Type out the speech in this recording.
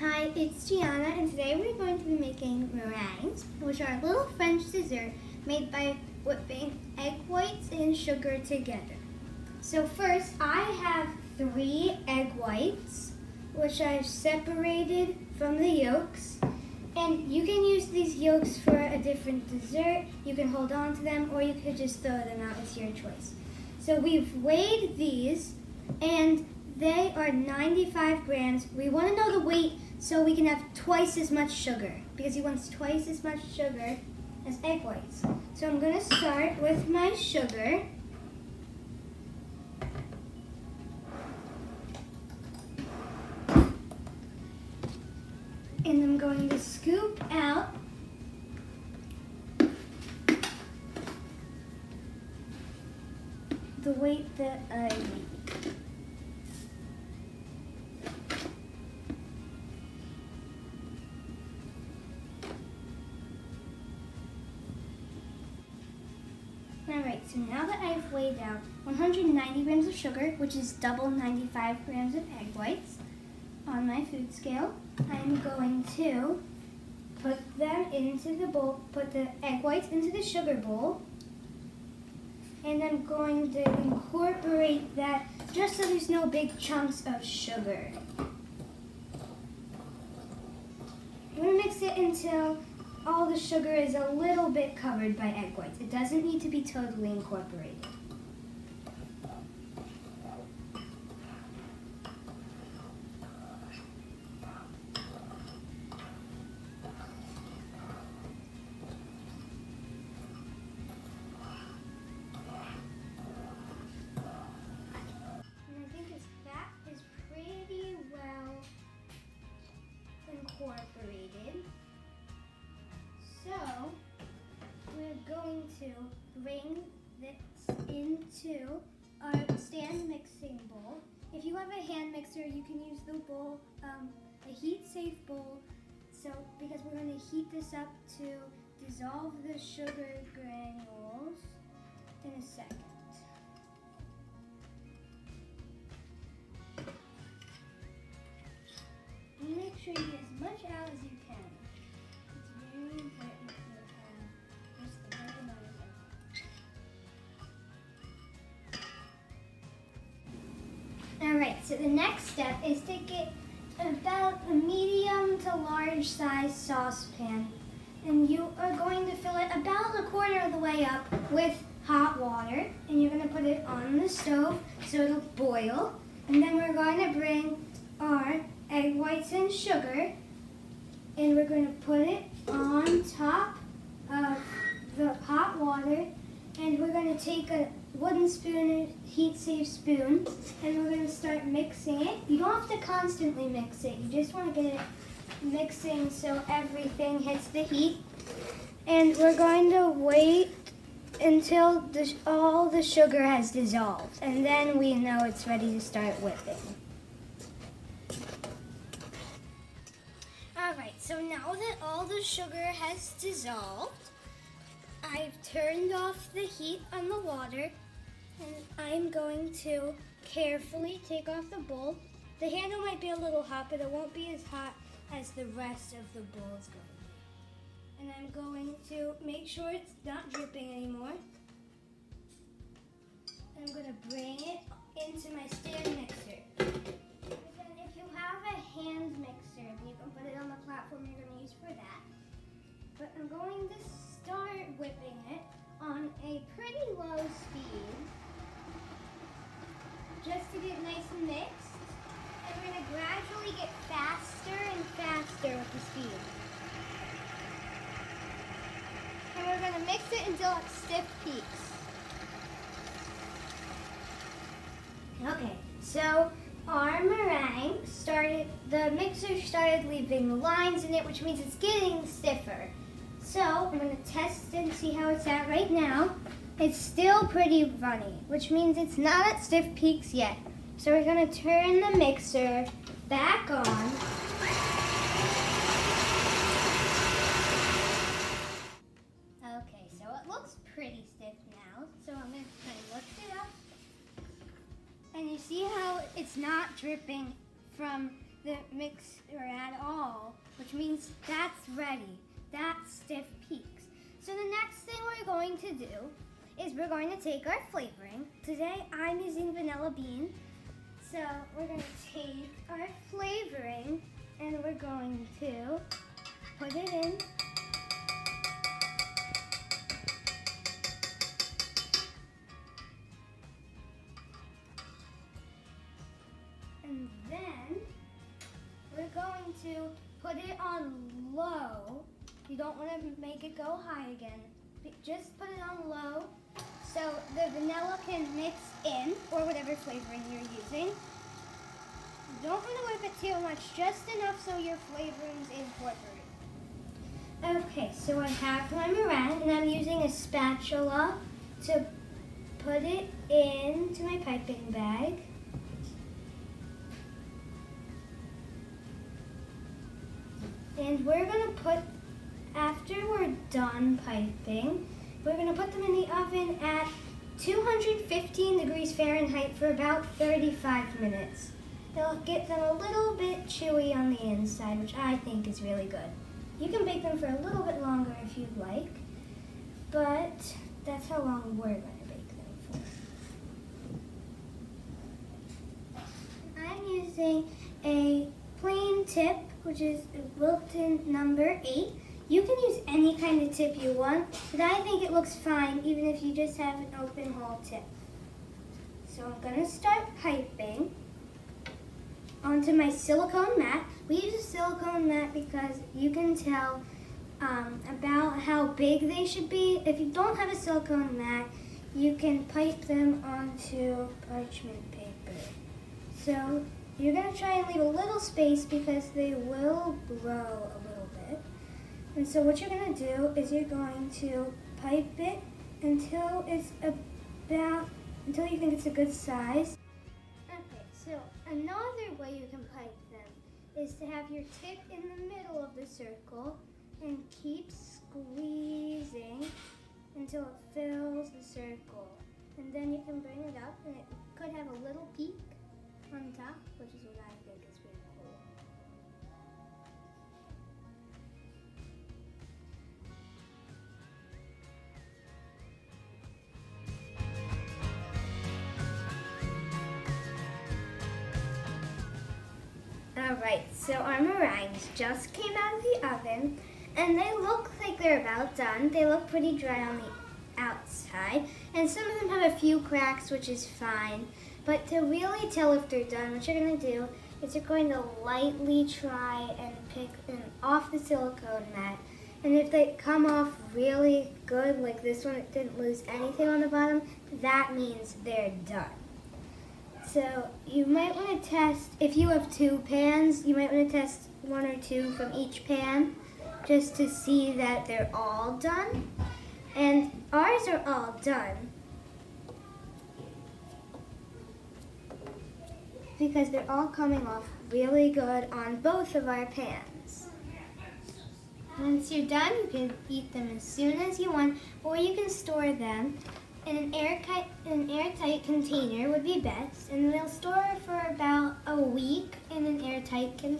Hi, it's Gianna, and today we're going to be making meringues, which are a little French dessert made by whipping egg whites and sugar together. So first, I have 3 egg whites, which I've separated from the yolks. And you can use these yolks for a different dessert. You can hold on to them, or you could just throw them out. It's your choice. So we've weighed these, and they are 95 grams. We want to know the weight so we can have twice as much sugar, because he wants twice as much sugar as egg whites. So I'm going to start with my sugar. And I'm going to scoop out the weight that I need. Alright, so now that I've weighed out 190 grams of sugar, which is double 95 grams of egg whites, on my food scale, I'm going to put them into the bowl, put the egg whites into the sugar bowl, and I'm going to incorporate that just so there's no big chunks of sugar. I'm going to mix it until all the sugar is a little bit covered by egg whites. It doesn't need to be totally incorporated. That is pretty well incorporated. So we're going to bring this into our stand mixing bowl. If you have a hand mixer, you can use the bowl, a heat-safe bowl. So because we're going to heat this up to dissolve the sugar granules in a second. Make sure you get as much out as you can. It's very important to have just the right amount of it. Alright, so the next step is to get about a medium to large size saucepan. And you are going to fill it about a quarter of the way up with hot water. And you're going to put it on the stove so it'll boil. And then we're going to bring our egg whites and sugar, and we're going to put it on top of the hot water, and we're going to take a wooden spoon, a heat-safe spoon, and we're going to start mixing it. You don't have to constantly mix it. You just want to get it mixing so everything hits the heat. And we're going to wait until all the sugar has dissolved, and then we know it's ready to start whipping. Alright, so now that all the sugar has dissolved, I've turned off the heat on the water, and I'm going to carefully take off the bowl. The handle might be a little hot, but it won't be as hot as the rest of the bowl is going to be. And I'm going to make sure it's not dripping anymore. I'm going to bring it into my stand mixer. If you have a hand mixer, you can put it on the platform you're going to use for that. But I'm going to start whipping it on a pretty low speed, just to get nice and mixed. And we're going to gradually get faster and faster with the speed. And we're going to mix it until it stiff peaks. Okay, so our meringue the mixer started leaving lines in it, which means it's getting stiffer. So I'm going to test and see how it's at right now. It's still pretty runny, which means it's not at stiff peaks yet. So we're going to turn the mixer back on. Okay, so it looks pretty stiff now. So I'm going to kind of lift it up. And you see how it's not dripping from the mixer at all, which means that's ready. That's stiff peaks. So the next thing we're going to do is we're going to take our flavoring. Today I'm using vanilla bean. So we're going to take our flavoring and we're going to put it in. And then we're going to put it on low. You don't want to make it go high again. Just put it on low so the vanilla can mix in, or whatever flavoring you're using. You don't want to whip it too much, just enough so your flavorings incorporate. Okay, so I have my meringue and I'm using a spatula to put it into my piping bag. And we're going to put, after we're done piping, we're going to put them in the oven at 215 degrees Fahrenheit for about 35 minutes. It'll get them a little bit chewy on the inside, which I think is really good. You can bake them for a little bit longer if you'd like, but that's how long we're going to bake them for. I'm using a plain tip, which is Wilton number 8. You can use any kind of tip you want, but I think it looks fine even if you just have an open hole tip. So I'm going to start piping onto my silicone mat. We use a silicone mat because you can tell about how big they should be. If you don't have a silicone mat, you can pipe them onto parchment paper. So you're going to try and leave a little space because they will grow a little bit. And so what you're going to do is you're going to pipe it until you think it's a good size. Okay, so another way you can pipe them is to have your tip in the middle of the circle and keep squeezing until it fills the circle. And then you can bring it up and it could have a little peak on top, which is what I think is really cool. Alright, so our meringues just came out of the oven and they look like they're about done. They look pretty dry on the outside and some of them have a few cracks, which is fine. But to really tell if they're done, what you're going to do is you're going to lightly try and pick them off the silicone mat. And if they come off really good, like this one, it didn't lose anything on the bottom, that means they're done. So you might want to test, if you have 2 pans, you might want to test 1 or 2 from each pan just to see that they're all done. And ours are all done because they're all coming off really good on both of our pans. Once you're done, you can eat them as soon as you want, or you can store them in an airtight container would be best, and they'll store for about a week in an airtight container.